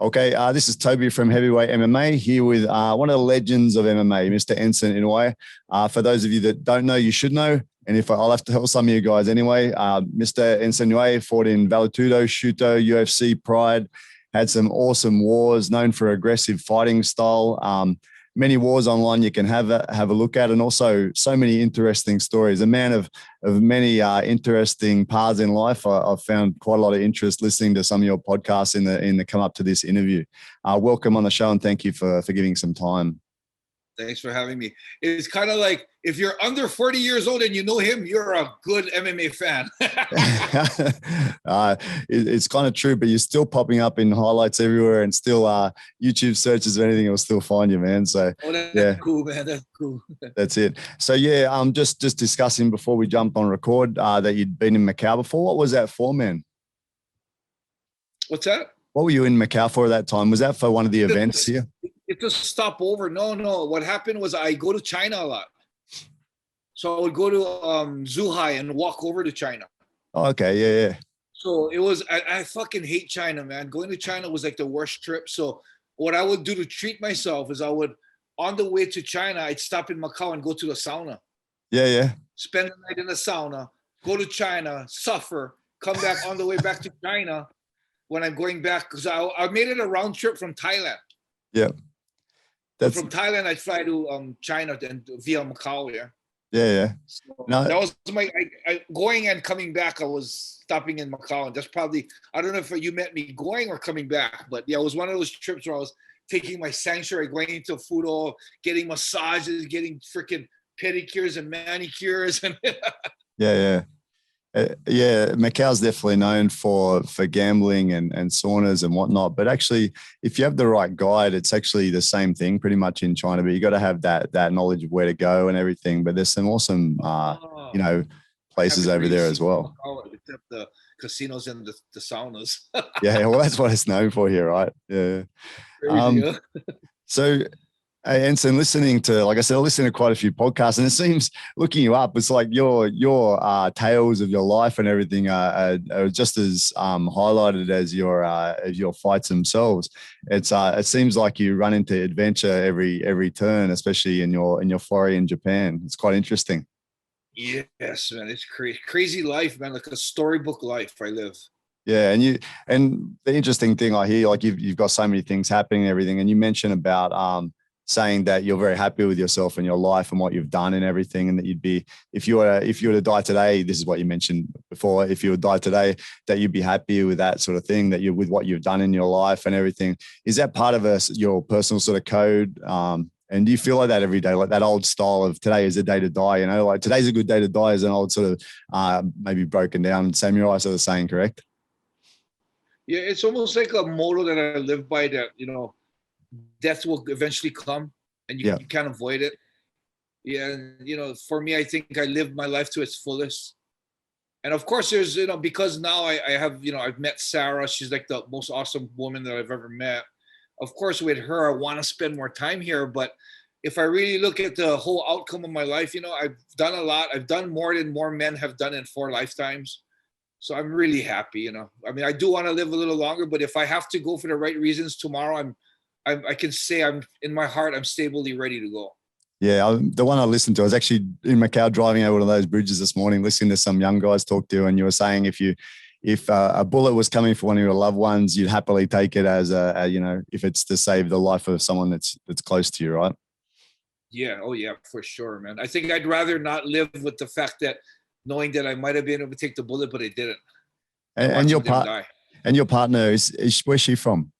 Okay, this is Toby from Heavyweight MMA here with one of the legends of MMA, Mr. Enson Inoue. For those of you that don't know, you should know. And if I'll have to tell some of you guys anyway, Mr. Enson Inoue fought in Vale Tudo, Shooto, UFC, Pride, had some awesome wars, known for aggressive fighting style. Many wars online you can have a look at, and also so many interesting stories. A man of many interesting paths in life. I've found quite a lot of interest listening to some of your podcasts in the come up to this interview. Welcome on the show, and thank you for giving some time. Thanks for having me. It's kind of like if you're under 40 years old and you know him, you're a good MMA fan. It's kind of true, but you're still popping up in highlights everywhere, and still YouTube searches or anything will still find you, man. So that's cool, man. That's cool. That's it. So yeah, just discussing before we jumped on record that you'd been in Macau before. What was that for, man? What's that? What were you in Macau for at that time? Was that for one of the events here? It's a stopover. No. What happened was I go to China a lot. So I would go to Zhuhai and walk over to China. Oh, okay, yeah. So it was, I fucking hate China, man. Going to China was like the worst trip. So what I would do to treat myself is on the way to China, I'd stop in Macau and go to the sauna. Yeah. Spend the night in the sauna, go to China, suffer, come back on the way back to China when I'm going back. Because I made it a round trip from Thailand. Yeah. From Thailand, I'd fly to China and via Macau. Yeah. So that was my going and coming back. I was stopping in Macau, and that's probably, I don't know if you met me going or coming back, but yeah, it was one of those trips where I was taking my sanctuary, going into food hall, getting massages, getting freaking pedicures and manicures, and yeah. Macau's definitely known for gambling and saunas and whatnot. But actually, if you have the right guide, it's actually the same thing pretty much in China. But you got to have that knowledge of where to go and everything. But there's some awesome, places over there as well. Except the casinos and the saunas. Yeah, well, that's what it's known for here, right? Yeah. So. Hey, Enson, listening to, like I said, I listen to quite a few podcasts, and it seems, looking you up, it's like your tales of your life and everything are just as highlighted as your fights themselves. It seems like you run into adventure every turn, especially in your foray in Japan. It's quite interesting. Yes, man, it's crazy life, man, like a storybook life I live. Yeah, and the interesting thing I hear, like you've got so many things happening and everything, and you mentioned about saying that you're very happy with yourself and your life and what you've done and everything, and that you'd be, if you were to die today, this is what you mentioned before, if you would die today, that you'd be happy with that sort of thing, that you're with what you've done in your life and everything. Is that part of your personal sort of code? And do you feel like that every day, like that old style of today is a day to die, like today's a good day to die is an old sort of maybe broken down samurai sort of saying, correct? Yeah, it's almost like a motto that I live by, that, death will eventually come, and you can't avoid it. Yeah, and for me, I think I lived my life to its fullest. And of course, there's because now I have I've met Sarah. She's like the most awesome woman that I've ever met. Of course, with her, I want to spend more time here. But if I really look at the whole outcome of my life, I've done a lot. I've done more than more men have done in 4 lifetimes. So I'm really happy. I mean, I do want to live a little longer, but if I have to go for the right reasons tomorrow, I can say I'm in my heart, I'm stably ready to go. Yeah, the one I listened to, I was actually in Macau driving over one of those bridges this morning, listening to some young guys talk to you, and you were saying if a bullet was coming for one of your loved ones, you'd happily take it as if it's to save the life of someone that's close to you, right? Yeah, oh yeah, for sure, man. I think I'd rather not live with the fact that knowing that I might have been able to take the bullet, but I didn't. And your partner is where's she from?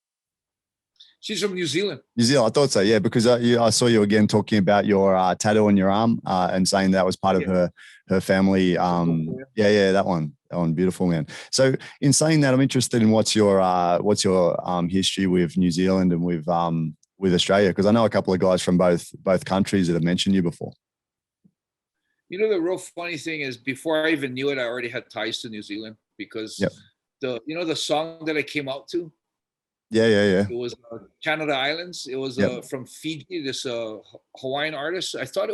She's from New Zealand. New Zealand, I thought so, yeah, because I saw you again talking about your tattoo on your arm and saying that was part of her family. Yeah, that one, beautiful, man. So in saying that, I'm interested in what's your history with New Zealand and with Australia, because I know a couple of guys from both countries that have mentioned you before. The real funny thing is, before I even knew it, I already had ties to New Zealand, because the song that I came out to. Yeah. It was Canada Islands. It was from Fiji, this Hawaiian artist. I thought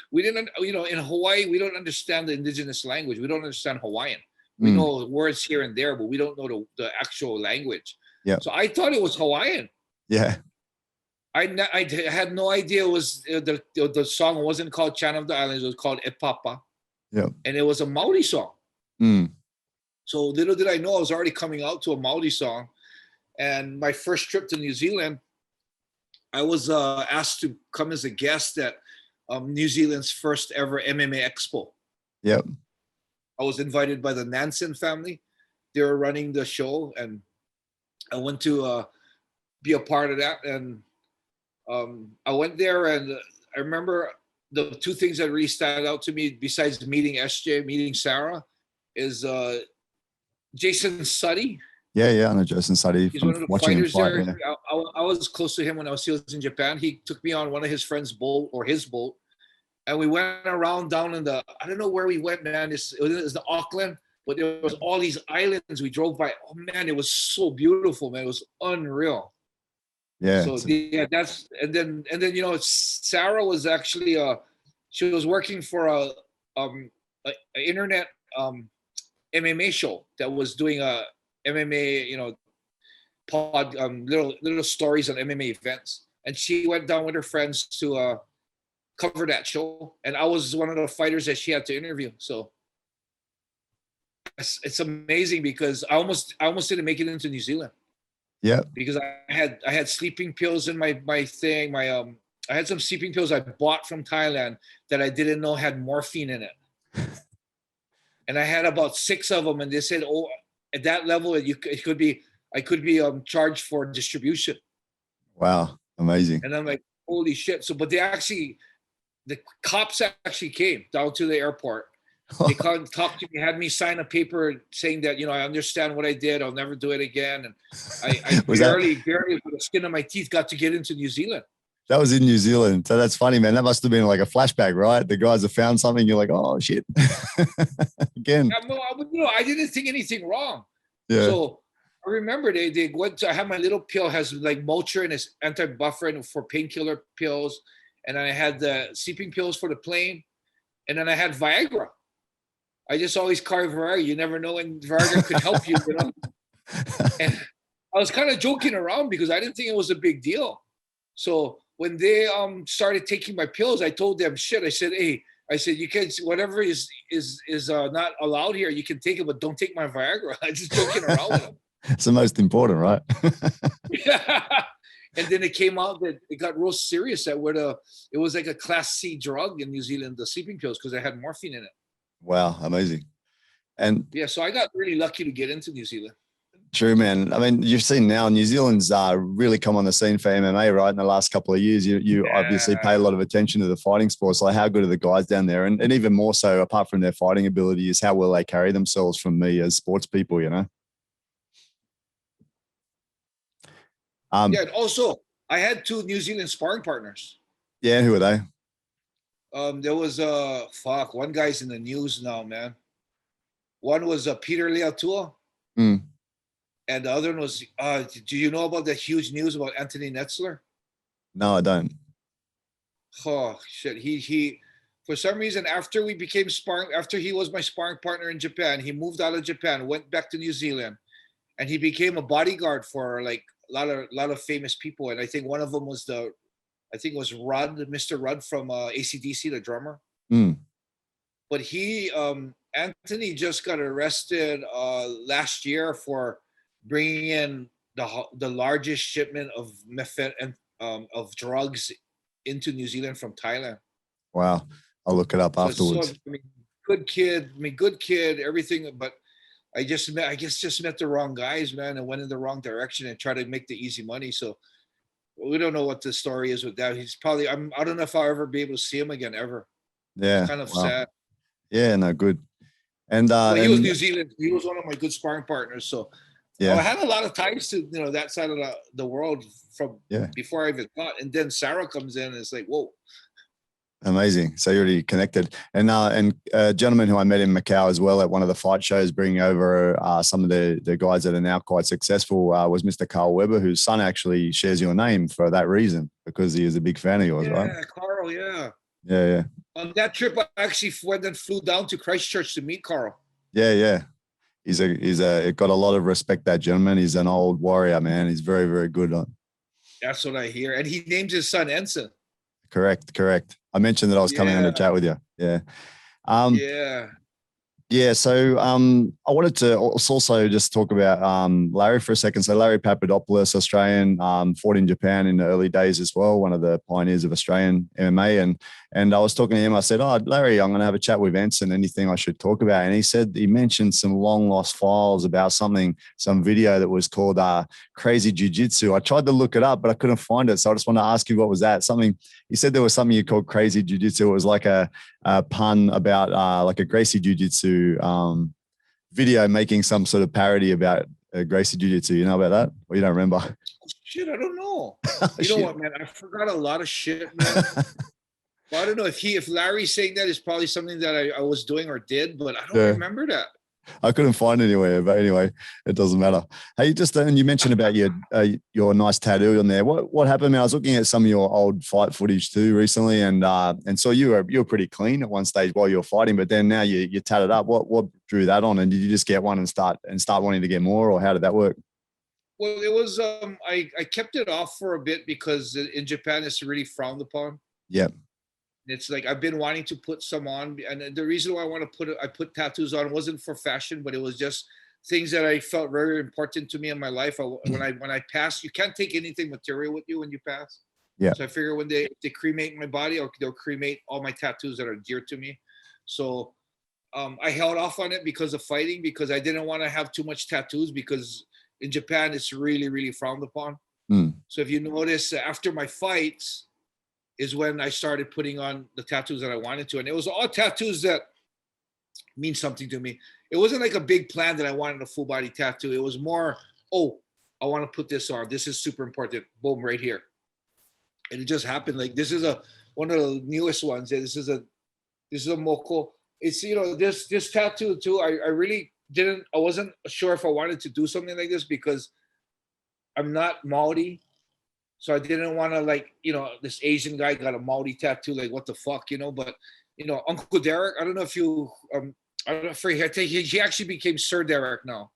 we didn't, in Hawaii, we don't understand the indigenous language. We don't understand Hawaiian. We know words here and there, but we don't know the actual language. Yeah. So I thought it was Hawaiian. Yeah. I had no idea it was the song wasn't called Chant of the Islands. It was called E Papa. Yeah. And it was a Maori song. Mm. So little did I know I was already coming out to a Maori song. And my first trip to New Zealand, I was asked to come as a guest at New Zealand's first ever MMA Expo. Yep. I was invited by the Nansen family. They were running the show, and I went to be a part of that. And I went there, and I remember the two things that really stand out to me, besides meeting SJ, meeting Sarah, is Jason Suddy. Yeah, I know Jason Suddy. He's one of the fighters there. Yeah. I was close to him when I was in Japan. He took me on one of his friend's boat, or his boat, and we went around down in the, I don't know where we went, man. It was the Auckland, but there was all these islands we drove by. Oh man, it was so beautiful, man. It was unreal. Yeah. So yeah, that's and then you know, Sarah was actually she was working for a internet MMA show that was doing a MMA, you know, pod little stories on MMA events, and she went down with her friends to cover that show, and I was one of the fighters that she had to interview. So it's amazing because I almost didn't make it into New Zealand. Yeah, because I had sleeping pills in my thing. I had some sleeping pills I bought from Thailand that I didn't know had morphine in it, and I had about 6 of them, and they said, oh, at that level, I could be charged for distribution. Wow, amazing. And I'm like, holy shit. So, but the cops actually came down to the airport. They talked to me, had me sign a paper saying that, you know, I understand what I did. I'll never do it again. And I barely with the skin of my teeth got to get into New Zealand. That was in New Zealand. So that's funny, man. That must have been like a flashback, right? The guys have found something. You're like, oh, shit. Again. I didn't think anything wrong. Yeah. So I remember they went to, I had my little pill, has like Motrin, is anti-buffer and for painkiller pills. And then I had the sleeping pills for the plane. And then I had Viagra. I just always carry Viagra. You never know when Viagra could help you, you know? And I was kind of joking around because I didn't think it was a big deal. So when they started taking my pills, I told them, shit, I said, hey, you can, whatever is not allowed here, you can take it, but don't take my Viagra. I just joking around with them. It's the most important, right? Yeah. And then it came out that it got real serious that it was like a class C drug in New Zealand, the sleeping pills, because they had morphine in it. Wow, amazing. And yeah, so I got really lucky to get into New Zealand. True, man. I mean, you've seen now New Zealand's really come on the scene for MMA, right? In the last couple of years, you obviously pay a lot of attention to the fighting sports. Like, how good are the guys down there? And even more so, apart from their fighting ability, is how well they carry themselves from me as sports people, you know? Yeah, and also, I had 2 New Zealand sparring partners. Yeah, who are they? There was one guy's in the news now, man. One was Peter Leatua. Mm. And the other one was, do you know about the huge news about Anthony Netzler? No, I don't. Oh, shit. He for some reason, after we became sparring, after he was my sparring partner in Japan, he moved out of Japan, went back to New Zealand, and he became a bodyguard for like a lot of famous people. And I think one of them was Rudd, Mr. Rudd from AC/DC, the drummer. Mm. But Anthony just got arrested last year for bringing in the largest shipment of of drugs into New Zealand from Thailand. Wow, I'll look it up afterwards. So, I mean, good kid, everything. But I guess met the wrong guys, man, and went in the wrong direction and tried to make the easy money. So we don't know what the story is with that. He's probably, I don't know if I'll ever be able to see him again ever. Yeah, it's kind of sad. Yeah, no, good. And he was New Zealand. He was one of my good sparring partners. So yeah, I had a lot of ties to that side of the world from before I even thought. And then Sarah comes in and it's like, whoa. Amazing. So you're already connected. And a gentleman who I met in Macau as well at one of the fight shows, bringing over some of the guys that are now quite successful, was Mr. Carl Weber, whose son actually shares your name for that reason, because he is a big fan of yours, right? Yeah, Carl, yeah. Yeah. On that trip, I actually went and flew down to Christchurch to meet Carl. Yeah. he's got a lot of respect, that gentleman. He's an old warrior, man. He's very, very good. That's what I hear. And he named his son Enson. Correct. I mentioned that I was coming on to chat with you. Yeah. Yeah, so I wanted to also just talk about Larry for a second. So Larry Papadopoulos, Australian, fought in Japan in the early days as well, one of the pioneers of Australian MMA. And I was talking to him. I said, "Oh, Larry, I'm going to have a chat with Enson. Anything I should talk about?" And he mentioned some long lost files about some video that was called Crazy Jiu-Jitsu. I tried to look it up, but I couldn't find it. So I just want to ask you, what was that? He said there was something you called Crazy Jiu-Jitsu. It was like a pun about like a Gracie Jiu-Jitsu video, making some sort of parody about Gracie Jiu-Jitsu. You know about that? Or you don't remember? Shit, I don't know. You know what, man? I forgot a lot of shit, man. Well, I don't know if Larry's saying that is probably something that I was doing or did, but I don't remember that. I couldn't find it anywhere, but anyway, it doesn't matter. Hey, and you mentioned about your nice tattoo on there. What happened, man? I was looking at some of your old fight footage too recently, and so you were pretty clean at one stage while you were fighting, but then now you tatted up. What drew that on, and did you just get one and start wanting to get more, or how did that work? Well, it was I kept it off for a bit because in Japan it's really frowned upon. Yeah. It's like I've been wanting to put some on, and the reason why I put tattoos on wasn't for fashion, but it was just things that I felt very important to me in my life. When I pass, you can't take anything material with you when you pass. Yeah. So I figure when they cremate my body, they'll cremate all my tattoos that are dear to me. So I held off on it because of fighting, because I didn't want to have too much tattoos, because in Japan it's really, really frowned upon. So if you notice, after my fights is when I started putting on the tattoos that I wanted to. And it was all tattoos that mean something to me. It wasn't like a big plan that I wanted a full body tattoo. It was more, I want to put this on. This is super important. Boom, right here. And it just happened. Like, this is one of the newest ones. This is a Moko. It's, this tattoo too. I wasn't sure if I wanted to do something like this because I'm not Maori. So I didn't want to, this Asian guy got a Maori tattoo, like what the fuck, but, Uncle Derek, I don't know if you, I forget, he actually became Sir Derek now,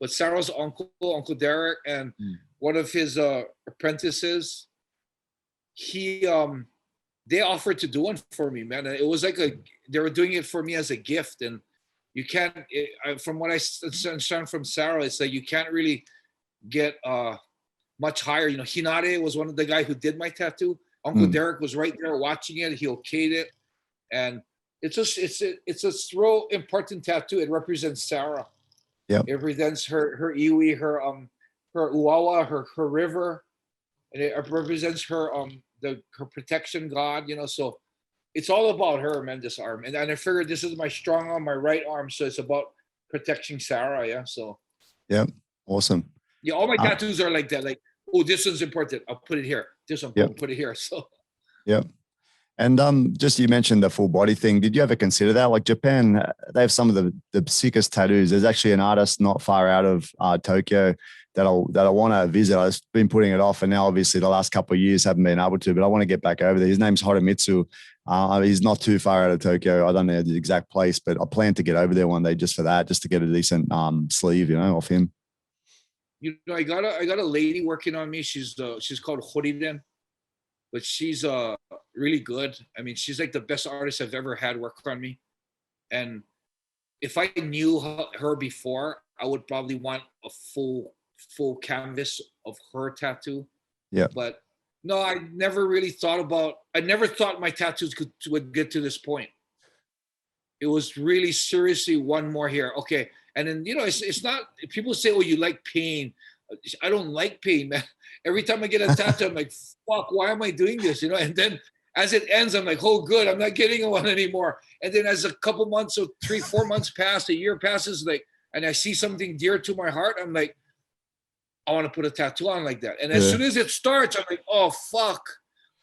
but Sarah's Uncle Derek, and one of his apprentices, they offered to do one for me, man. It was like they were doing it for me as a gift, and you can't, from what I understand from Sarah, it's like you can't really get, much higher. Hinare was one of the guys who did my tattoo. Uncle Derek was right there watching it. He okayed it. And it's a real important tattoo. It represents Sarah. Yeah. It represents her iwi, her uawa, her river. And it represents her her protection god, so it's all about her, man, this arm. And I figured this is my strong arm, my right arm. So it's about protecting Sarah, yeah. So yeah, awesome. Yeah, all my tattoos are like that. Like, this one's important. I'll put it here. This one, I'll put it here. So, yeah. And just you mentioned the full body thing. Did you ever consider that? Like Japan, they have some of the sickest tattoos. There's actually an artist not far out of Tokyo that I want to visit. I've been putting it off, and now obviously the last couple of years haven't been able to. But I want to get back over there. His name's Horomitsu. He's not too far out of Tokyo. I don't know the exact place, but I plan to get over there one day just for that, just to get a decent sleeve, off him. I got a lady working on me. She's called Horiden, but she's really good. I mean, she's like the best artist I've ever had work on me. And if I knew her before, I would probably want a full canvas of her tattoo. Yeah. But no, I never thought my tattoos would get to this point. It was really seriously one more here. Okay. And then, it's not, people say, you like pain. I don't like pain, man. Every time I get a tattoo, I'm like, fuck, why am I doing this? And then as it ends, I'm like, oh, good, I'm not getting one anymore. And then as a couple months, so 3-4 months pass, a year passes, and I see something dear to my heart, I'm like, I want to put a tattoo on like that. And as soon as it starts, I'm like, oh, fuck.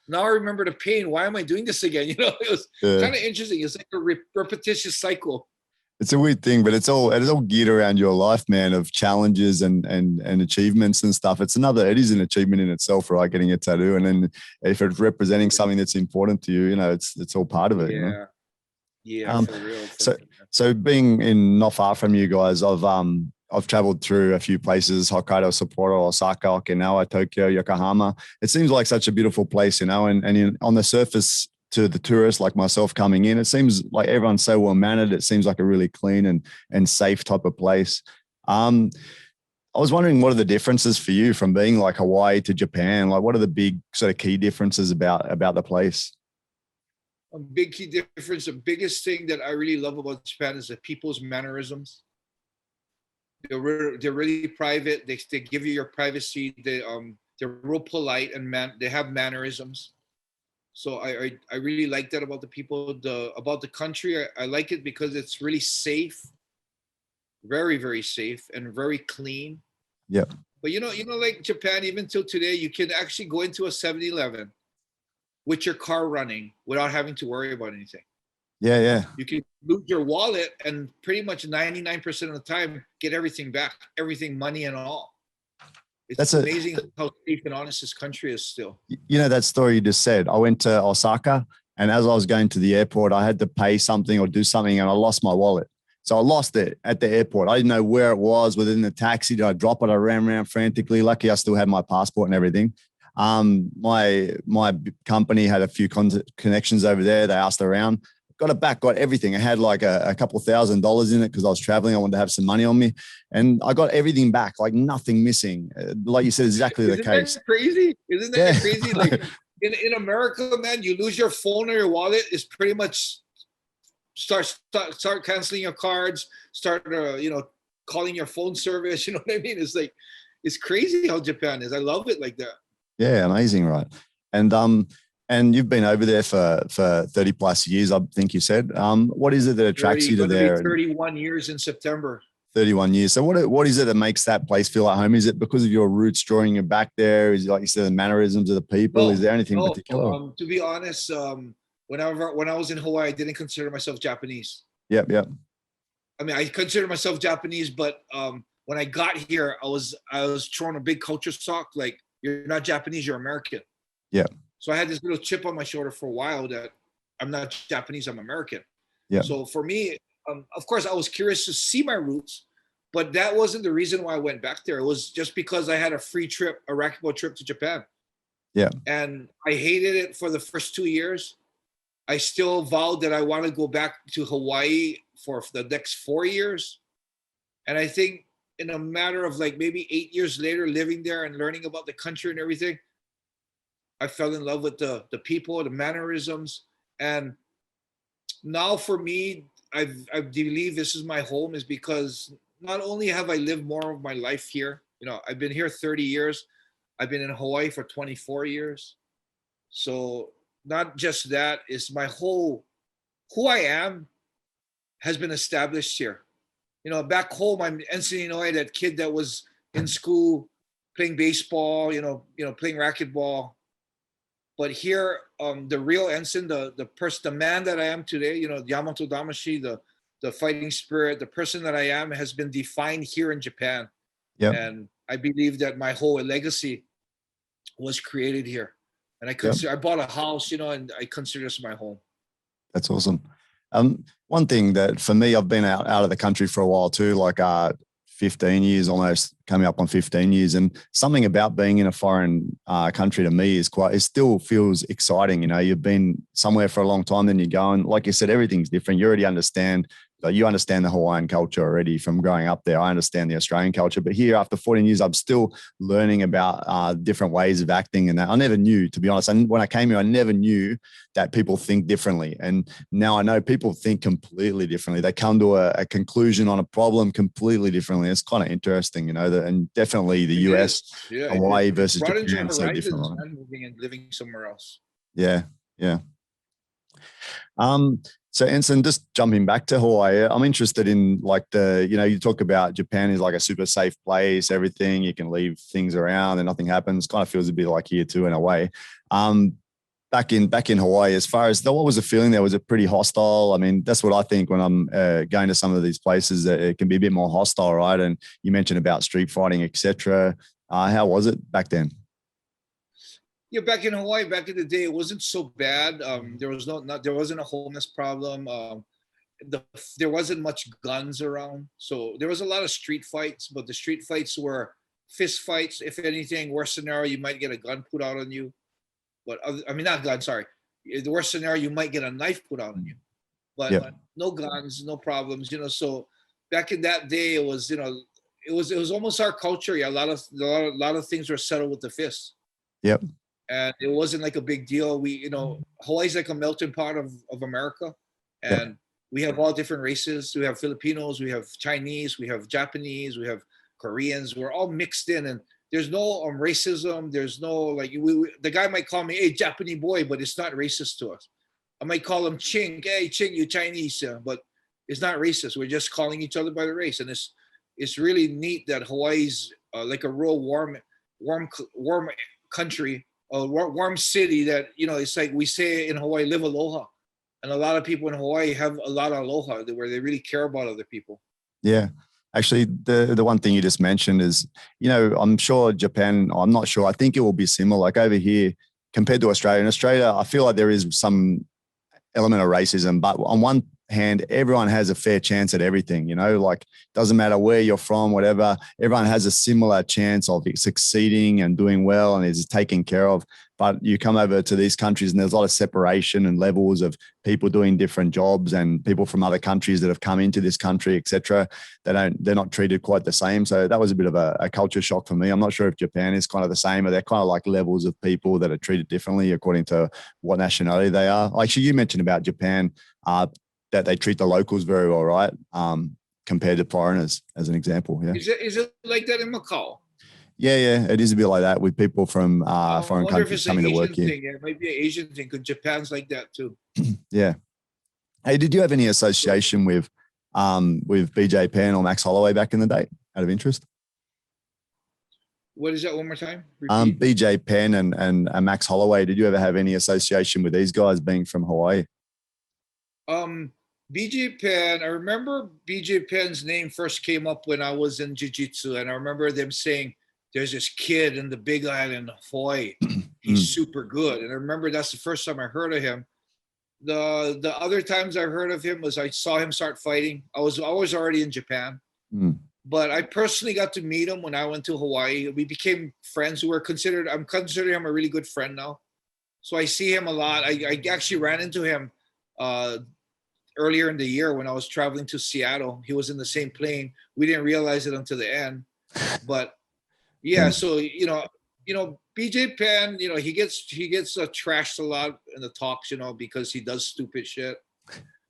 Now I remember the pain. Why am I doing this again? It was kind of interesting. It's like a repetitious cycle. It's a weird thing, but it's all geared around your life, man, of challenges and achievements and stuff. It is an achievement in itself, right? Getting a tattoo. And then if it's representing something that's important to you, it's all part of it. Yeah. Yeah, for real. So being in not far from you guys, I've traveled through a few places: Hokkaido, Sapporo, Osaka, Okinawa, Tokyo, Yokohama. It seems like such a beautiful place, you know. And on the surface, to the tourists like myself coming in, it seems like everyone's so well mannered. It seems like a really clean and safe type of place. I was wondering, what are the differences for you from being like Hawaii to Japan? Like, what are the big sort of key differences about the place? A big key difference, the biggest thing that I really love about Japan is the people's mannerisms. They're really private. They give you your privacy. They're real polite and they have mannerisms. So I really like that about the people. About the country, I like it because it's really safe, very, very safe and very clean. Yeah. But like Japan, even till today, you can actually go into a 7-Eleven with your car running without having to worry about anything. Yeah, yeah. You can lose your wallet and pretty much 99% of the time get everything back, everything, money and all. It's amazing how safe and honest this country is still. You know, that story you just said, I went to Osaka, and as I was going to the airport, I had to pay something or do something, and I lost my wallet. So I lost it at the airport. I didn't know where it was within the taxi. Did I drop it? I ran around frantically. Lucky I still had my passport and everything. My company had a few connections over there. They asked around, got it back, got everything. I had like a couple $1,000s in it because I was traveling. I wanted to have some money on me, and I got everything back, like nothing missing. Like you said, exactly the case. That crazy? Isn't that crazy? Like in America, man, you lose your phone or your wallet, it's pretty much start canceling your cards, start calling your phone service. You know what I mean? It's like, it's crazy how Japan is. I love it like that. Yeah, amazing, right? And you've been over there for 30 plus years, I think you said. What is it that attracts you to there? 31 years in September. 31 years. So what is it that makes that place feel like home? Is it because of your roots drawing you back there? Is it, like you said, the mannerisms of the people? Is there anything particular? To be honest, when I was in Hawaii, I didn't consider myself Japanese. Yep. I mean, I consider myself Japanese, but when I got here, I was thrown a big culture shock. Like, you're not Japanese, you're American. Yeah. So I had this little chip on my shoulder for a while that I'm not Japanese, I'm American. Yeah. So for me, of course, I was curious to see my roots, but that wasn't the reason why I went back there. It was just because I had a free trip, a racquetball trip to Japan. Yeah. And I hated it for the first 2 years. I still vowed that I want to go back to Hawaii for the next 4 years. And I think in a matter of like maybe 8 years later, living there and learning about the country and everything, I fell in love with the people, the mannerisms. And now for me, I believe this is my home, is because not only have I lived more of my life here, I've been here 30 years. I've been in Hawaii for 24 years. So not just that, is who I am has been established here. Back home, I'm Enson Inoue, that kid that was in school playing baseball, playing racquetball. But here, the real Enson, the man that I am today, Yamato Damashi, the fighting spirit, the person that I am, has been defined here in Japan. Yep. And I believe that my whole legacy was created here. And I bought a house, and I consider this my home. That's awesome. One thing that for me, I've been out of the country for a while too, like 15 years, almost coming up on 15 years. And something about being in a foreign country to me it still feels exciting. You've been somewhere for a long time, then you go, and like you said, everything's different. You already understand. You understand the Hawaiian culture already from growing up there. I understand the Australian culture, but here after 14 years, I'm still learning about different ways of acting. And that I never knew, to be honest. And when I came here, I never knew that people think differently. And now I know people think completely differently. They come to a conclusion on a problem completely differently. It's kind of interesting, and definitely the US, Hawaii versus Japan is so different. Right? Moving and living somewhere else. Yeah. So Enson, just jumping back to Hawaii, I'm interested in like you talk about Japan is like a super safe place, everything, you can leave things around and nothing happens. Kind of feels a bit like here too in a way. Back in Hawaii, as far as what was the feeling there? Was it pretty hostile? I mean, that's what I think when I'm going to some of these places, that it can be a bit more hostile, right? And you mentioned about street fighting, etc. How was it back then? Yeah, back in Hawaii, back in the day, it wasn't so bad. There wasn't a homeless problem. there wasn't much guns around, so there was a lot of street fights, but the street fights were fist fights. If anything, worst scenario, you might get a gun put out on you. But I mean, not gun, sorry. The worst scenario, you might get a knife put out on you. But no guns, no problems, So back in that day, it was, it was almost our culture. Yeah, a lot of things were settled with the fist. Yep. And it wasn't like a big deal. We, Hawaii's like a melting pot of America, and we have all different races. We have Filipinos, we have Chinese, we have Japanese, we have Koreans. We're all mixed in, and there's no racism. There's no like the guy might call me, "Hey, Japanese boy," but it's not racist to us. I might call him Ching, "Hey, Ching, you Chinese," but it's not racist. We're just calling each other by the race, and it's really neat that Hawaii's like a real warm country, a warm city. That it's like we say in Hawaii, "Live aloha," and a lot of people in Hawaii have a lot of aloha, where they really care about other people. Yeah. Actually, the one thing you just mentioned is, I'm sure Japan, I'm not sure. I think it will be similar. Like over here, compared to Australia. In Australia, I feel like there is some element of racism, but on one hand, everyone has a fair chance at everything, like doesn't matter where you're from, whatever, everyone has a similar chance of succeeding and doing well and is taken care of. But you come over to these countries and there's a lot of separation and levels of people doing different jobs and people from other countries that have come into this country, etc. They're not treated quite the same. So that was a bit of a culture shock for me. I'm not sure if Japan is kind of the same, or they're kind of like levels of people that are treated differently according to what nationality they are. Actually, you mentioned about Japan, that they treat the locals very well, right? Compared to foreigners, as an example. Yeah. Is it like that in Macau? Yeah, it is a bit like that with people from foreign countries coming to work here. Yeah, it might be an Asian thing, because Japan's like that too. Yeah. Hey, did you have any association with BJ Penn or Max Holloway back in the day, out of interest? What is that? One more time. Repeat. BJ Penn and Max Holloway. Did you ever have any association with these guys being from Hawaii? BJ Penn, I remember BJ Penn's name first came up when I was in jiu-jitsu, and I remember them saying, "There's this kid in the Big Island, Hawaii. He's super good." And I remember that's the first time I heard of him. The other times I heard of him was I saw him start fighting. I was already in Japan, but I personally got to meet him when I went to Hawaii. We became friends. I'm considering him a really good friend now. So I see him a lot. I actually ran into him earlier in the year when I was traveling to Seattle. He was in the same plane. We didn't realize it until the end, but yeah. So BJ Penn, he gets trashed a lot in the talks, because he does stupid shit.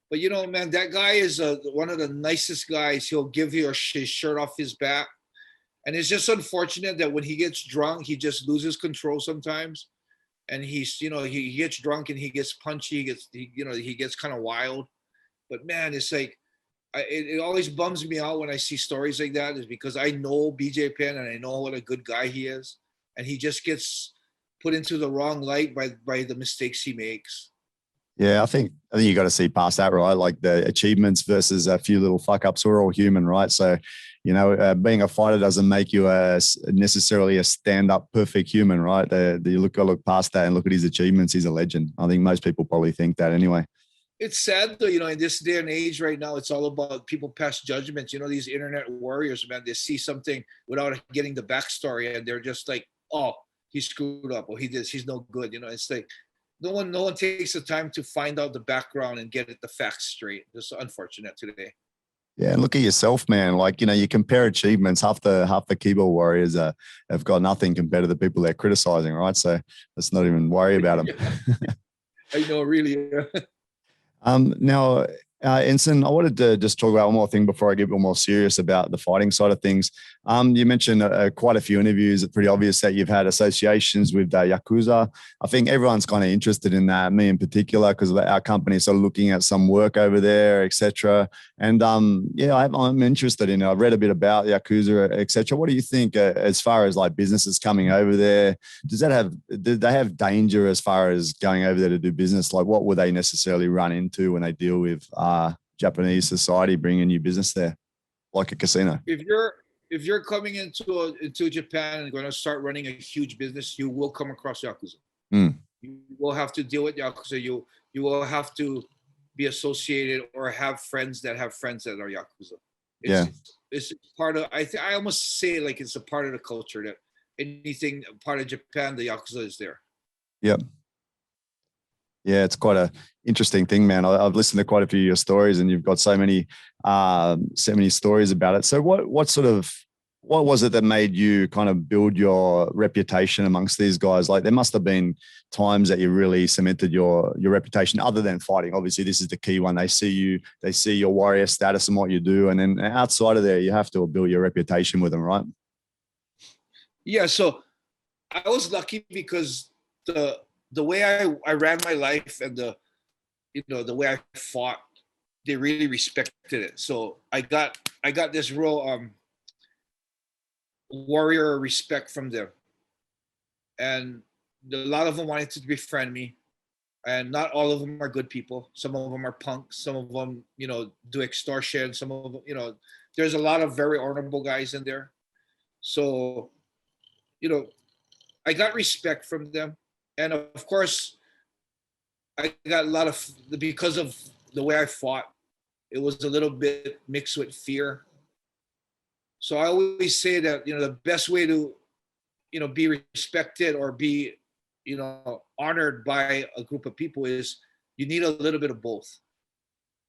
But man, that guy is one of the nicest guys. He'll give you his shirt off his back, and it's just unfortunate that when he gets drunk, he just loses control sometimes, and he gets drunk and he gets punchy. He gets kind of wild. But man, it's like it always bums me out when I see stories like that, is because I know BJ Penn and I know what a good guy he is, and he just gets put into the wrong light by the mistakes he makes. Yeah, I think you got to see past that, right? Like the achievements versus a few little fuck ups. We're all human, right? So, being a fighter doesn't make you necessarily a stand-up perfect human, right? You got to look past that and look at his achievements. He's a legend. I think most people probably think that anyway. It's sad though, in this day and age right now, it's all about people pass judgments. These internet warriors, man, they see something without getting the backstory, and they're just like, "Oh, he screwed up, or he's no good." It's like no one takes the time to find out the background and get the facts straight. It's unfortunate today. Yeah, and look at yourself, man. Like, you compare achievements. Half the keyboard warriors have got nothing compared to the people they're criticizing, right? So let's not even worry about them. I know, really. Now, Enson, I wanted to just talk about one more thing before I get a bit more serious about the fighting side of things. You mentioned quite a few interviews. It's pretty obvious that you've had associations with Yakuza. I think everyone's kind of interested in that, me in particular, because our company is sort of looking at some work over there, etc. And I'm interested in it. I've read a bit about Yakuza, etc. What do you think as far as like businesses coming over there? Did they have danger as far as going over there to do business? Like, what would they necessarily run into when they deal with Japanese society bringing new business there, like a casino? If you're coming into Japan and going to start running a huge business, you will come across Yakuza. You will have to deal with Yakuza. You will have to be associated or have friends that have friends that are Yakuza. Yeah. It's part of, I almost say like it's a part of the culture that anything part of Japan, the Yakuza is there. Yep. Yeah, it's quite a interesting thing, man. I've listened to quite a few of your stories, and you've got so many stories about it. So what was it that made you kind of build your reputation amongst these guys? Like, there must have been times that you really cemented your reputation, other than fighting. Obviously, this is the key one. They see your warrior status and what you do, and then outside of there, you have to build your reputation with them, right? Yeah. So I was lucky because the way I ran my life and the way I fought, they really respected it. So I got this real warrior respect from them, and a lot of them wanted to befriend me, and not all of them are good people. Some of them are punks. Some of them, do extortion. Some of them, there's a lot of very honorable guys in there. So, I got respect from them, and of course, I got a lot of, because of the way I fought, it was a little bit mixed with fear. So I always say that, the best way to, be respected or be, honored by a group of people is you need a little bit of both.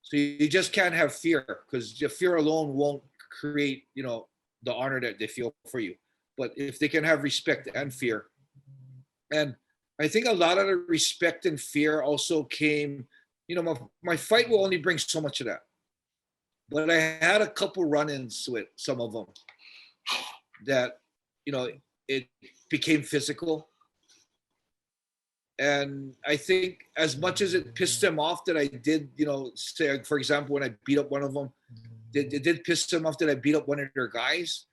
So you just can't have fear, because your fear alone won't create, the honor that they feel for you. But if they can have respect and fear, and I think a lot of the respect and fear also came, my fight will only bring so much of that. But I had a couple run-ins with some of them that, it became physical. And I think as much as it pissed them off that I did, say, for example, when I beat up one of them, it did piss them off that I beat up one of their guys.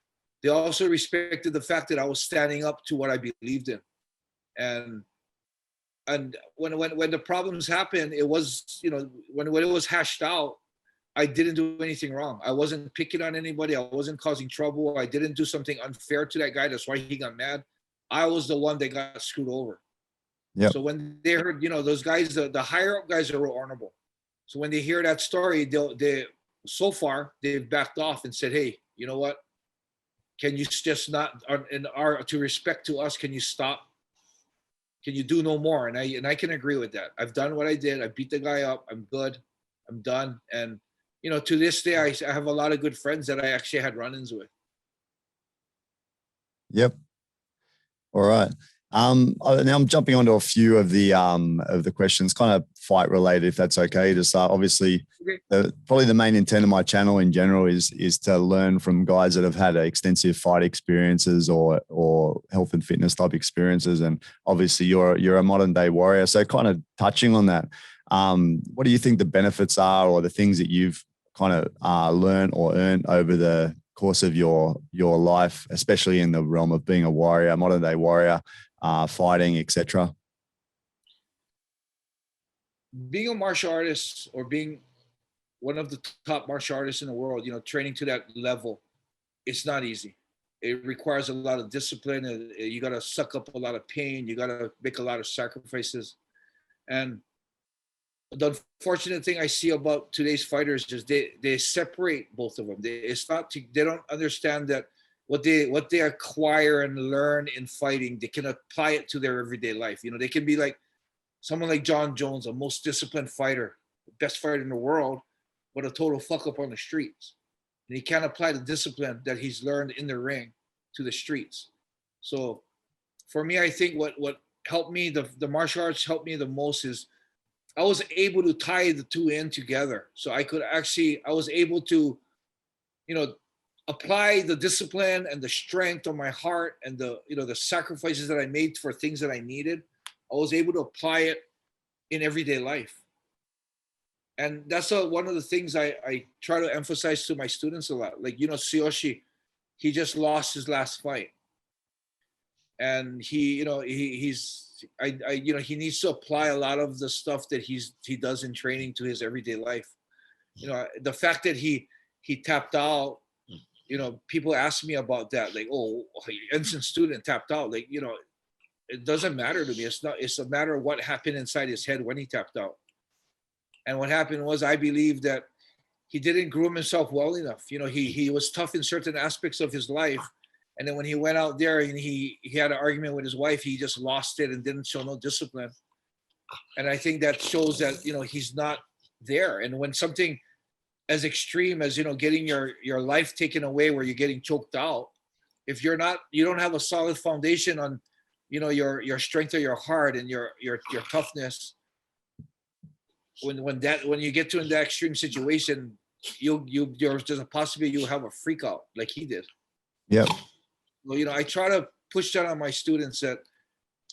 They also respected the fact that I was standing up to what I believed in. And when the problems happened, it was, when it was hashed out, I didn't do anything wrong. I wasn't picking on anybody. I wasn't causing trouble. I didn't do something unfair to that guy. That's why he got mad. I was the one that got screwed over. Yep. So when they heard, those guys, the higher up guys are real honorable. So when they hear that story, so far they've backed off and said, hey, you know what? Can you just not, to respect to us, can you stop? Can you do no more? And I can agree with that. I've done what I did. I beat the guy up. I'm good. I'm done. And, to this day, I have a lot of good friends that I actually had run-ins with. Yep. All right. Now I'm jumping onto a few of the questions, kind of fight related, if that's okay. Just obviously, probably the main intent of my channel in general is to learn from guys that have had extensive fight experiences or health and fitness type experiences. And obviously, you're a modern day warrior. So kind of touching on that, what do you think the benefits are, or the things that you've kind of learned or earned over the course of your life, especially in the realm of being a warrior, modern day warrior, fighting, etc.? Being a martial artist, or being one of the top martial artists in the world, training to that level, it's not easy. It requires a lot of discipline. You got to suck up a lot of pain. You got to make a lot of sacrifices. And the unfortunate thing I see about today's fighters is they separate both of them. They don't understand that what they acquire and learn in fighting, they can apply it to their everyday life. They can be like someone like John Jones, a most disciplined fighter, the best fighter in the world, but a total fuck up on the streets. And he can't apply the discipline that he's learned in the ring to the streets. So for me, I think what helped me, the martial arts helped me the most is I was able to tie the two in together. So I was able to, apply the discipline and the strength on my heart and the sacrifices that I made for things that I needed. I was able to apply it in everyday life. And that's one of the things I try to emphasize to my students a lot. Like, Tsuyoshi, he just lost his last fight. And he needs to apply a lot of the stuff that he does in training to his everyday life. The fact that he tapped out, people ask me about that. Like, oh, Enson student tapped out. Like, it doesn't matter to me. It's a matter of what happened inside his head when he tapped out. And what happened was, I believe that he didn't groom himself well enough. You know, he was tough in certain aspects of his life. And then when he went out there and he had an argument with his wife, he just lost it and didn't show no discipline. And I think that shows that, you know, he's not there. And when something as extreme as, you know, getting your life taken away where you're getting choked out, if you don't have a solid foundation on, you know, your strength of your heart and your toughness, when you get to in that extreme situation, there's a possibility you'll have a freak out like he did. Yeah. Well, you know, I try to push that on my students, that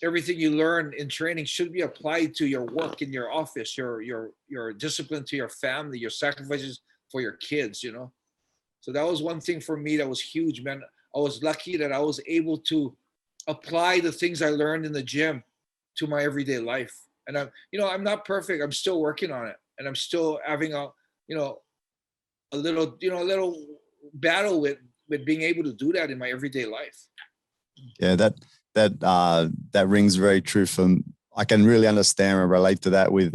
everything you learn in training should be applied to your work in your office, your discipline to your family, your sacrifices for your kids, you know. So that was one thing for me that was huge, man. I was lucky that I was able to apply the things I learned in the gym to my everyday life. And I'm not perfect. I'm still working on it. And I'm still having a little battle with being able to do that in my everyday life. Yeah, that rings very true. I can really understand and relate to that with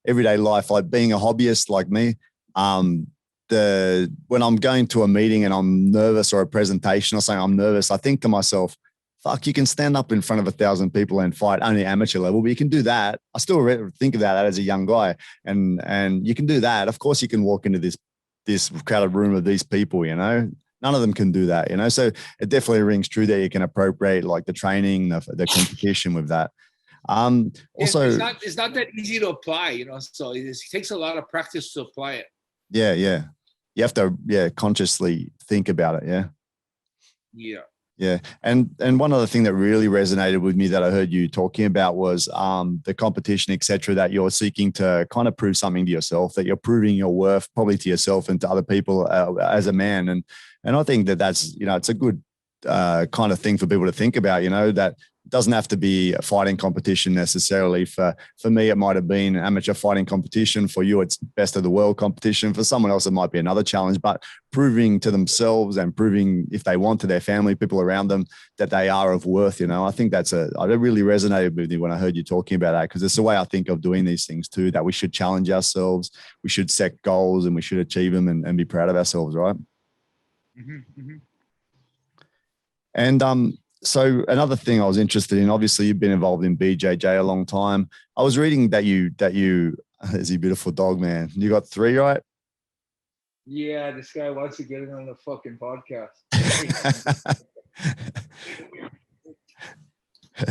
everyday life, like being a hobbyist like me. When I'm going to a meeting and I'm nervous, or a presentation or something, I'm nervous, I think to myself, fuck, you can stand up in front of 1,000 people and fight only amateur level, but you can do that. I still think about that as a young guy, and you can do that. Of course, you can walk into this crowded room of these people, you know. None of them can do that, you know. So it definitely rings true that you can appropriate like the training, the competition with that. Also, it's not that easy to apply, you know. So it takes a lot of practice to apply it. Yeah. You have to consciously think about it. Yeah. Yeah. And one other thing that really resonated with me that I heard you talking about was the competition, et cetera, that you're seeking to kind of prove something to yourself, that you're proving your worth probably to yourself and to other people as a man. And I think that's, you know, it's a good kind of thing for people to think about, you know, that doesn't have to be a fighting competition necessarily. For me, it might have been amateur fighting competition. For you, it's best of the world competition. For someone else, it might be another challenge, but proving to themselves and proving, if they want, to their family, people around them, that they are of worth, you know. I think I really resonated with me when I heard you talking about that, because it's the way I think of doing these things too, that we should challenge ourselves, we should set goals, and we should achieve them and be proud of ourselves, right? Mm-hmm, mm-hmm. And so another thing I was interested in, obviously you've been involved in BJJ a long time. I was reading that you is a beautiful dog, man. You got 3, right? Yeah, this guy wants to get it on the fucking podcast.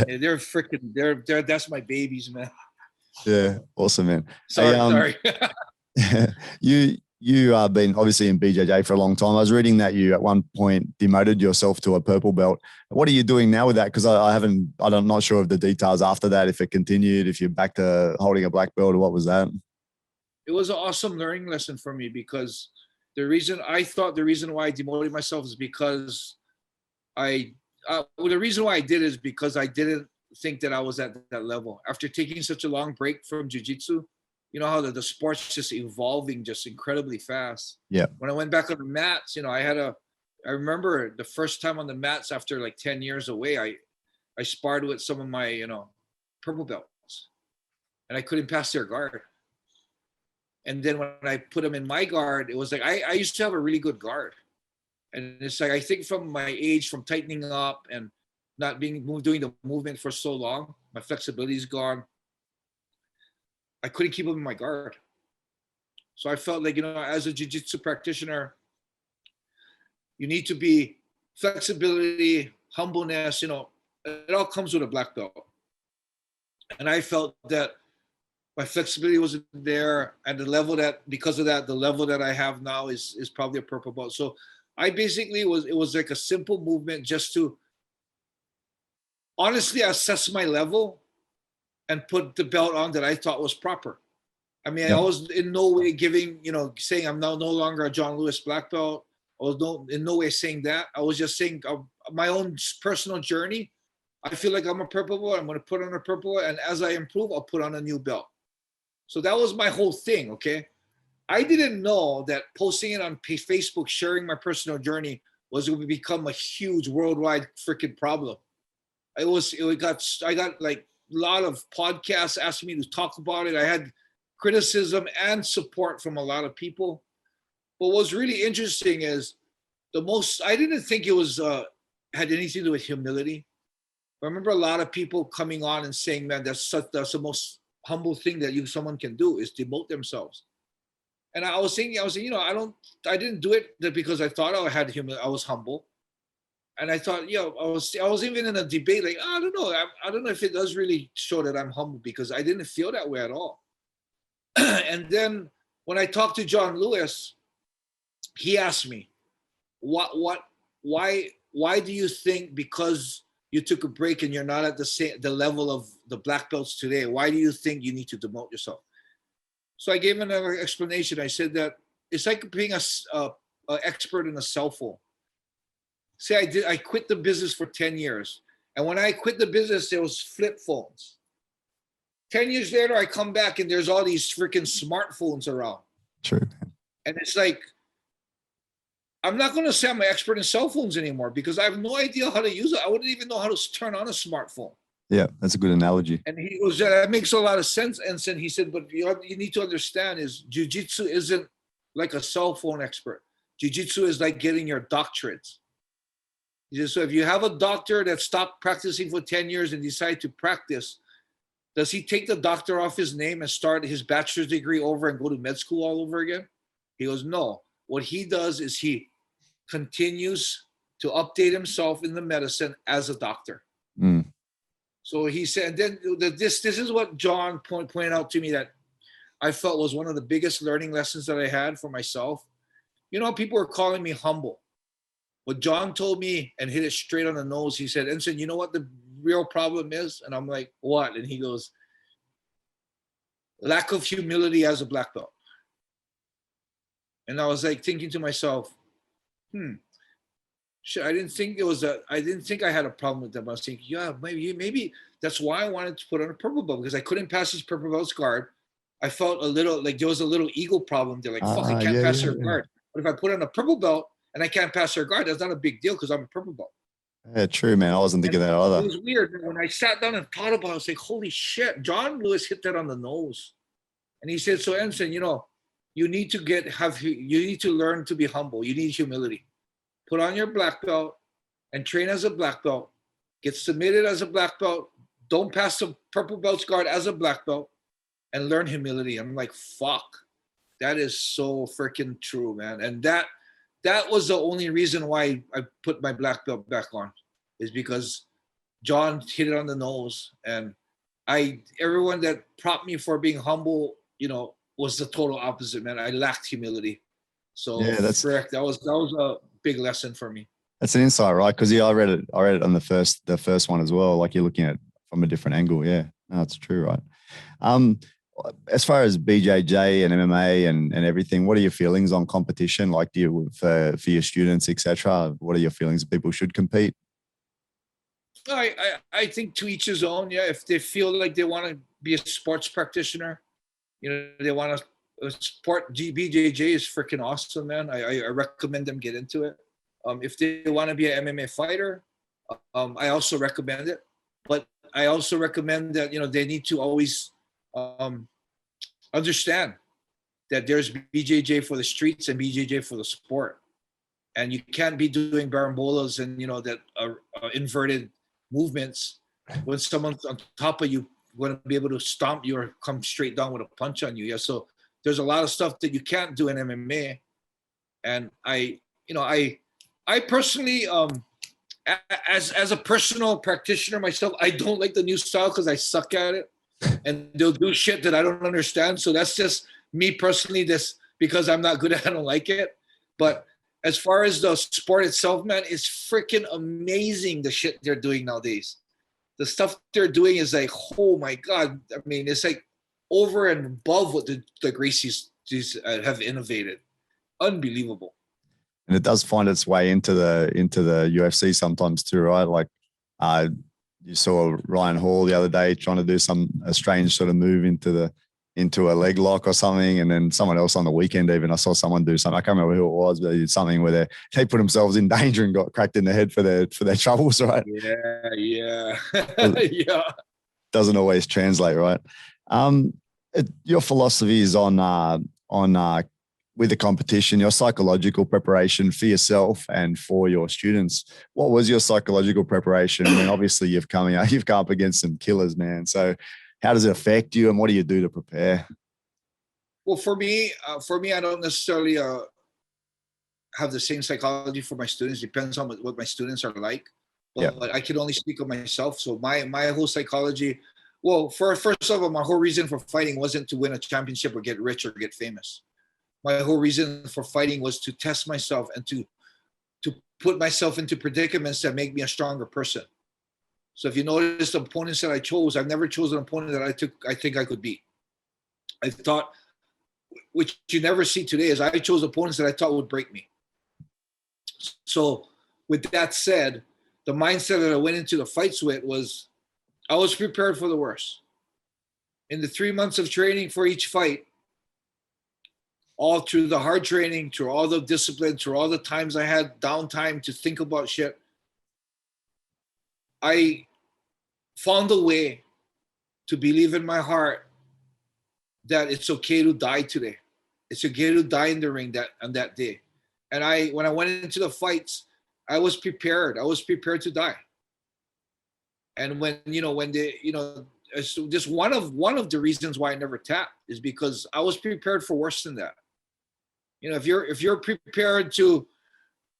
Yeah, they're freaking, that's my babies, man. Yeah, awesome, man. Sorry. You have been obviously in BJJ for a long time. I was reading that you at one point demoted yourself to a purple belt. What are you doing now with that? Because I'm not sure of the details after that, if it continued, if you're back to holding a black belt, or what was that? It was an awesome learning lesson for me, because the reason why I demoted myself is because the reason why I did is because I didn't think that I was at that level. After taking such a long break from jiu-jitsu, you know how the sport's just evolving just incredibly fast. Yeah. When I went back on the mats, you know, I remember the first time on the mats after like 10 years away, I sparred with some of my, you know, purple belts, and I couldn't pass their guard. And then when I put them in my guard, it was like, I used to have a really good guard. And it's like, I think from my age, from tightening up and not doing the movement for so long, my flexibility is gone. I couldn't keep them in my guard. So I felt like, you know, as a jiu-jitsu practitioner, you need to be flexibility, humbleness, you know, it all comes with a black belt. And I felt that my flexibility wasn't there, and because of that, the level that I have now is probably a purple belt. So I basically it was like a simple movement just to honestly assess my level and put the belt on that I thought was proper. I mean, I was in no way saying I'm now no longer a John Lewis black belt. I was in no way saying that. I was just saying my own personal journey. I feel like I'm a purple belt. I'm going to put on a purple belt, and as I improve, I'll put on a new belt. So that was my whole thing, okay? I didn't know that posting it on Facebook, sharing my personal journey, was going to become a huge worldwide freaking problem. I got like a lot of podcasts asking me to talk about it. I had criticism and support from a lot of people. But what's really interesting is I didn't think it was had anything to do with humility. I remember a lot of people coming on and saying, man, that's the most humble thing that someone can do is demote themselves. And I was thinking, I didn't do it because I thought I was humble. And I thought, I was even in a debate, like, I don't know. I don't know if it does really show that I'm humble, because I didn't feel that way at all. And then when I talked to John Lewis, he asked me, why do you think, because you took a break and you're not at the level of the black belts today, why do you think you need to demote yourself? So I gave another explanation. I said that it's like being an expert in a cell phone. Say I quit the business for 10 years. And when I quit the business, there was flip phones. 10 years later, I come back and there's all these freaking smartphones around. True. And it's like, I'm not going to say I'm an expert in cell phones anymore, because I have no idea how to use it. I wouldn't even know how to turn on a smartphone. Yeah, that's a good analogy. And he goes, that makes a lot of sense. And he said, but you need to understand is jiu-jitsu isn't like a cell phone expert. Jiu-jitsu is like getting your doctorates. He said, so if you have a doctor that stopped practicing for 10 years and decided to practice, does he take the doctor off his name and start his bachelor's degree over and go to med school all over again? He goes, no. What he does is he continues to update himself in the medicine as a doctor. Mm. So he said, then this is what John pointed out to me that I felt was one of the biggest learning lessons that I had for myself. People were calling me humble. What John told me and hit it straight on the nose, he said, Enson, you know what the real problem is? And I'm like, what? And he goes, lack of humility as a black belt. And I was like thinking to myself, shit, I didn't think I had a problem with them. I was thinking, yeah, maybe that's why I wanted to put on a purple belt, because I couldn't pass his purple belt's guard. I felt a little like there was a little ego problem. They're like, fuck, I can't pass her guard. But if I put on a purple belt and I can't pass her guard, that's not a big deal because I'm a purple belt. Yeah, true, man. I wasn't thinking that either. It was weird. When I sat down and thought about it, I was like, holy shit, John Lewis hit that on the nose. And he said, so Enson, you need to learn to be humble. You need humility. Put on your black belt and train as a black belt. Get submitted as a black belt. Don't pass the purple belt's guard as a black belt, and learn humility. I'm like, fuck. That is so freaking true, man. And that was the only reason why I put my black belt back on, is because John hit it on the nose. And everyone that propped me for being humble, was the total opposite, man. I lacked humility. So yeah, that's correct. That was a big lesson for me. That's an insight, right? Because I read it on the first one as well. Like, you're looking at it from a different angle. Yeah, no, that's true, right? As far as BJJ and MMA and everything, what are your feelings on competition? Like, do you for your students, etc.? What are your feelings? People should compete. I think to each his own. Yeah, if they feel like they want to be a sports practitioner, they want to sport. BJJ is freaking awesome, man. I recommend them get into it. If they want to be an MMA fighter, I also recommend it. But I also recommend that they need to always understand that there's BJJ for the streets and BJJ for the sport, and you can't be doing barambolas and that inverted movements when someone's on top of you, going to be able to stomp you or come straight down with a punch on you. Yeah, so there's a lot of stuff that you can't do in MMA, and I personally, as a personal practitioner myself, I don't like the new style because I suck at it. And they'll do shit that I don't understand. So that's just me personally, just because I'm not good at it, I don't like it. But as far as the sport itself, man, it's freaking amazing the shit they're doing nowadays. The stuff they're doing is like, oh my God. I mean, it's like over and above what the Gracies have innovated. Unbelievable. And it does find its way into the UFC sometimes too, right? Like, you saw Ryan Hall the other day trying to do a strange sort of move into a leg lock or something, and then someone else on the weekend even, I saw someone do something. I can't remember who it was, but they did something where they put themselves in danger and got cracked in the head for their troubles, right? Yeah. Yeah. Doesn't always translate, right? Your philosophy is on with the competition, your psychological preparation for yourself and for your students. What was your psychological preparation? I mean, obviously you've come up against some killers, man. So how does it affect you, and what do you do to prepare? Well, for me, I don't necessarily have the same psychology for my students. Depends on what my students are like. Yeah. But I can only speak of myself. So my whole psychology, well, first of all, my whole reason for fighting wasn't to win a championship or get rich or get famous. My whole reason for fighting was to test myself and to put myself into predicaments that make me a stronger person. So if you notice the opponents that I chose, I've never chosen an opponent that I think I could beat. I thought, which you never see today, is I chose opponents that I thought would break me. So with that said, the mindset that I went into the fights with was I was prepared for the worst. In the 3 months of training for each fight, all through the hard training, through all the discipline, through all the times I had downtime to think about shit, I found a way to believe in my heart that it's okay to die today. It's okay to die in the ring on that day. And when I went into the fights, I was prepared. I was prepared to die. And just one of the reasons why I never tapped is because I was prepared for worse than that. If you're prepared to,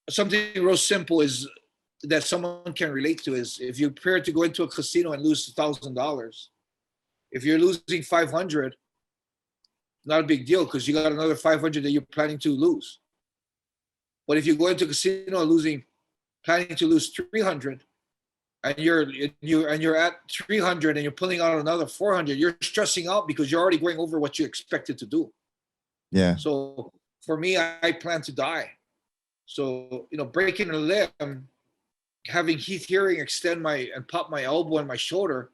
something real simple is that someone can relate to is if you're prepared to go into a casino and lose $1,000, if you're losing 500, not a big deal because you got another 500 that you're planning to lose. But if you go into a casino planning to lose 300, and you're at 300 and you're pulling out another 400, you're stressing out because you're already going over what you expected to do. Yeah. So for me, I plan to die. So, breaking a limb, having Heath Herring and pop my elbow and my shoulder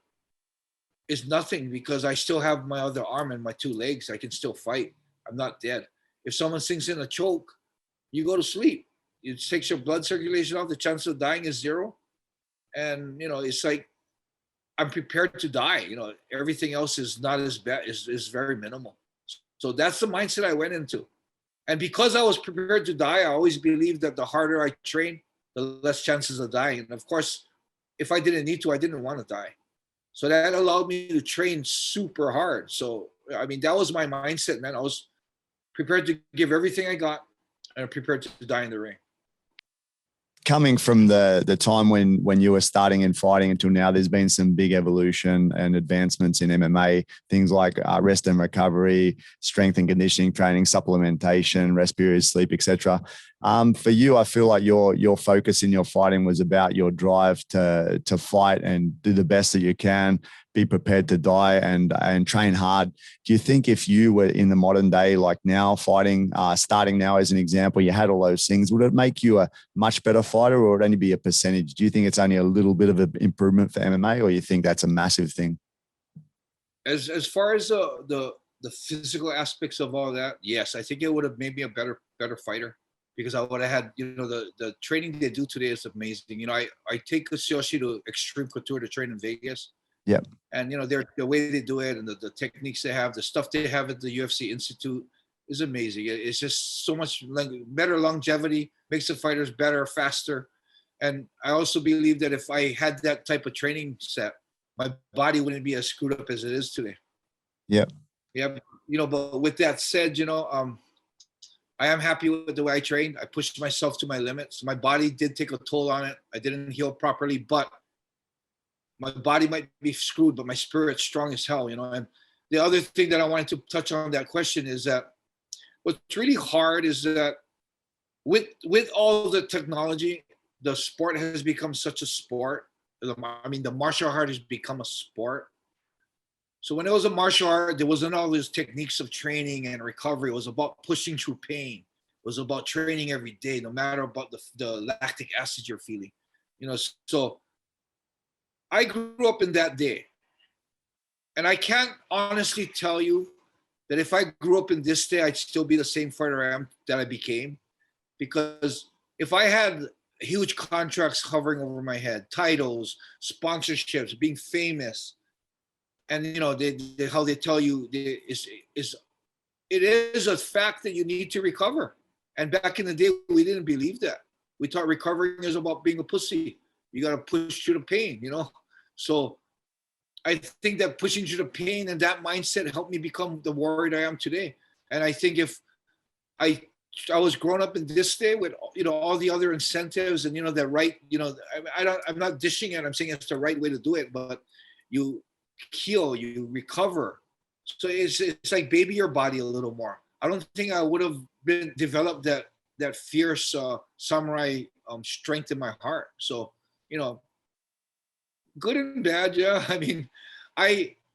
is nothing because I still have my other arm and my 2 legs. I can still fight. I'm not dead. If someone sinks in a choke, you go to sleep. It takes your blood circulation off. The chance of dying is 0. And, it's like, I'm prepared to die. Everything else is not as bad, is very minimal. So that's the mindset I went into. And because I was prepared to die, I always believed that the harder I train, the less chances of dying. And of course, if I didn't need to, I didn't want to die. So that allowed me to train super hard. So, that was my mindset, man. I was prepared to give everything I got and prepared to die in the ring. Coming from the time when you were starting and fighting until now, there's been some big evolution and advancements in MMA, things like rest and recovery, strength and conditioning training, supplementation, rest periods, sleep, etc. For you, I feel like your focus in your fighting was about your drive to fight and do the best that you can, be prepared to die and train hard. Do you think if you were in the modern day, like now fighting, starting now as an example, you had all those things, would it make you a much better fighter or would it only be a percentage? Do you think it's only a little bit of an improvement for MMA or you think that's a massive thing? As far as the physical aspects of all that, yes, I think it would have made me a better fighter because I would have had, the training they do today is amazing. I take Yoshi to Extreme Couture to train in Vegas. Yeah. And, the way they do it and the techniques they have, the stuff they have at the UFC Institute is amazing. It's just so much better longevity, makes the fighters better, faster. And I also believe that if I had that type of training set, my body wouldn't be as screwed up as it is today. Yeah. Yeah. But with that said, I am happy with the way I trained. I pushed myself to my limits. My body did take a toll on it. I didn't heal properly, but my body might be screwed, but my spirit's strong as hell, And the other thing that I wanted to touch on that question is that what's really hard is that with all the technology, the sport has become such a sport. The martial art has become a sport. So when it was a martial art, there wasn't all these techniques of training and recovery. It was about pushing through pain. It was about training every day, no matter about the lactic acid you're feeling. So I grew up in that day. And I can't honestly tell you that if I grew up in this day, I'd still be the same fighter that I became. Because if I had huge contracts hovering over my head, titles, sponsorships, being famous, and you know, how they tell you is it is a fact that you need to recover. And back in the day, we didn't believe that. We thought recovering is about being a pussy. You got to push through the pain, you know? So I think that pushing through the pain and that mindset helped me become the warrior I am today. And I think if I was grown up in this day with, you know, all the other incentives and, you know, the right, you know, I'm not dishing it. I'm saying it's the right way to do it, but you heal, you recover. So it's like baby your body a little more. I don't think I would have developed that fierce samurai strength in my heart. So, you know, good and bad, yeah. I mean,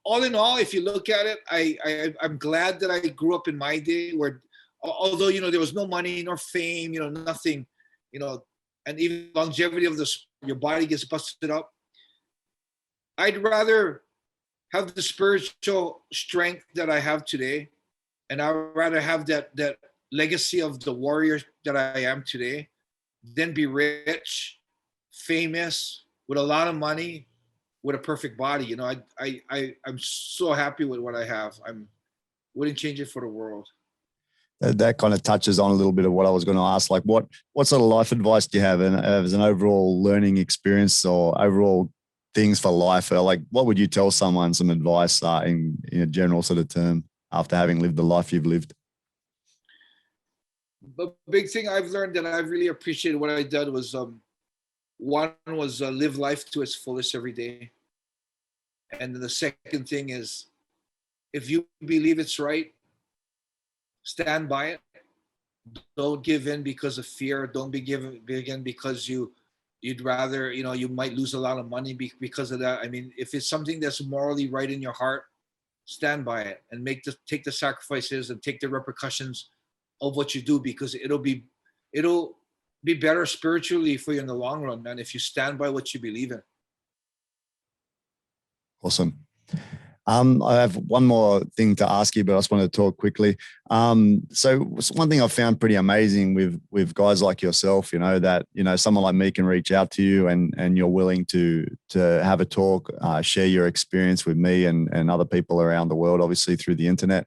all in all, if you look at it, I'm glad that I grew up in my day where, although, you know, there was no money nor fame, you know, nothing, you know, and even longevity of your body gets busted up. I'd rather have the spiritual strength that I have today, and I'd rather have that legacy of the warrior that I am today than be rich, famous, with a lot of money, with a perfect body. You know, I'm so happy with what I have. Wouldn't change it for the world. That kind of touches on a little bit of what I was going to ask. Like, what sort of life advice do you have, and as an overall learning experience or overall things for life? Or like, what would you tell someone, some advice in a general sort of term after having lived the life you've lived? The big thing I've learned that I really appreciated what I did was one was live life to its fullest every day. And the second thing is, if you believe it's right, stand by it. Don't give in because of fear. Don't be given in because you'd rather, you know, you might lose a lot of money because of that. I mean, if it's something that's morally right in your heart, stand by it and take the sacrifices and take the repercussions of what you do, because it'll be better spiritually for you in the long run, man, if you stand by what you believe in. Awesome. I have one more thing to ask you, but I just want to talk quickly. So one thing I've found pretty amazing with guys like yourself, you know, that, you know, someone like me can reach out to you and you're willing to have a talk, share your experience with me and other people around the world, obviously through the internet.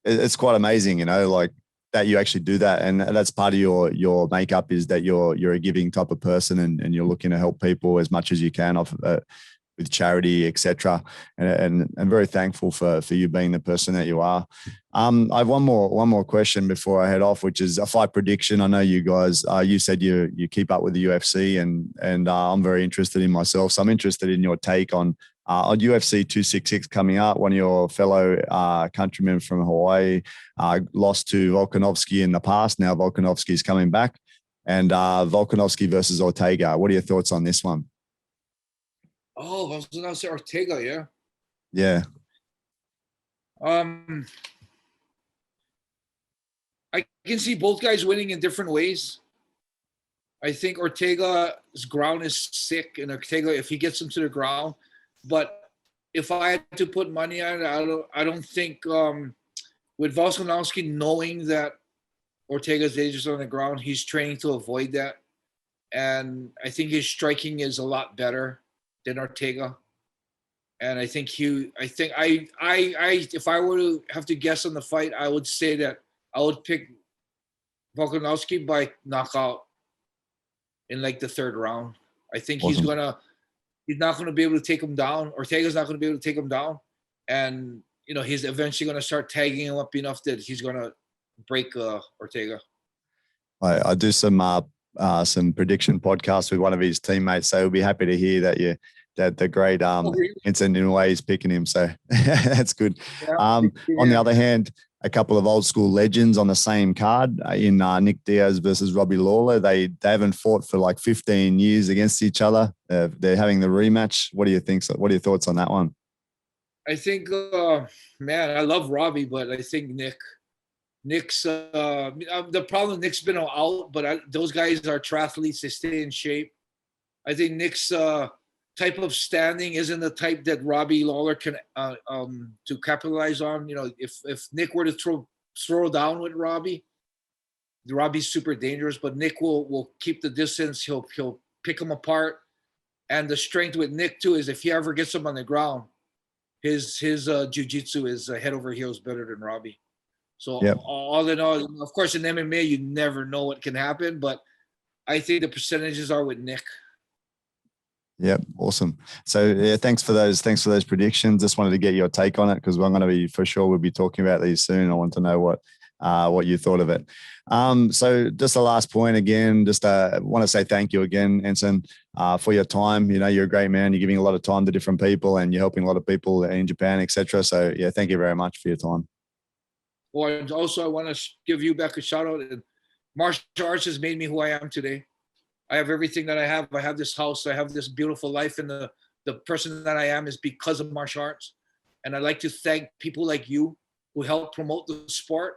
It's quite amazing, you know, like that you actually do that. And that's part of your makeup, is that you're a giving type of person and you're looking to help people as much as you can off with charity, etc. And I'm very thankful for you being the person that you are. I have one more question before I head off, which is a fight prediction. I know you guys, you said you keep up with the UFC, and I'm very interested in myself. So I'm interested in your take on UFC 266 coming up. One of your fellow countrymen from Hawaii lost to Volkanovski in the past. Now Volkanovski is coming back, and Volkanovski versus Ortega. What are your thoughts on this one? Oh, I was going to say Ortega, yeah? Yeah. I can see both guys winning in different ways. I think Ortega's ground is sick, and Ortega, if he gets him to the ground. But if I had to put money on it, I don't think with Volkanovski knowing that Ortega's dangerous on the ground, he's training to avoid that. And I think his striking is a lot better than Ortega. And I think if I were to have to guess on the fight, I would say that I would pick Volkanovski by knockout in like the third round. I think awesome. He's not gonna be able to take him down. Ortega's not gonna be able to take him down. And you know, he's eventually gonna start tagging him up enough that he's gonna break Ortega. I do some prediction podcasts with one of his teammates, so we'll be happy to hear that the great Enson Inoue is picking him. So that's good. Yeah, on the other hand, a couple of old school legends on the same card in Nick Diaz versus Robbie Lawler. They haven't fought for like 15 years against each other. They're having the rematch. What do you think? What are your thoughts on that one? I think, man, I love Robbie, but I think Nick's the problem. Nick's been out, but those guys are triathletes. They stay in shape. I think Nick's type of standing isn't the type that Robbie Lawler can to capitalize on. You know, if Nick were to throw down with Robbie's super dangerous, but Nick will keep the distance. He'll pick him apart, And the strength with Nick too is if he ever gets him on the ground, his jiu-jitsu is head over heels better than Robbie. So all in all, of course, in MMA, you never know what can happen, but I think the percentages are with Nick. Yep, awesome. So yeah, thanks for those predictions. Just wanted to get your take on it because we're going to be for sure we'll be talking about these soon. I want to know what you thought of it. So just the last point again, just want to say thank you again, Enson, for your time. You know, you're a great man. You're giving a lot of time to different people and you're helping a lot of people in Japan, etc. So yeah, thank you very much for your time. Well, and also I want to give you back a shout out. Martial arts has made me who I am today. I have everything that I have. I have this house. I have this beautiful life. And the person that I am is because of martial arts. And I'd like to thank people like you who help promote the sport,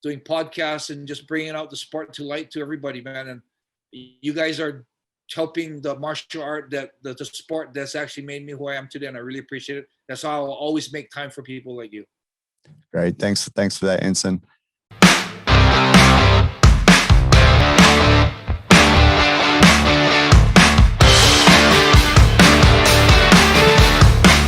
doing podcasts and just bringing out the sport to light to everybody, man. And you guys are helping the martial art, the sport that's actually made me who I am today. And I really appreciate it. That's how I'll always make time for people like you. Great. Thanks for that, Enson.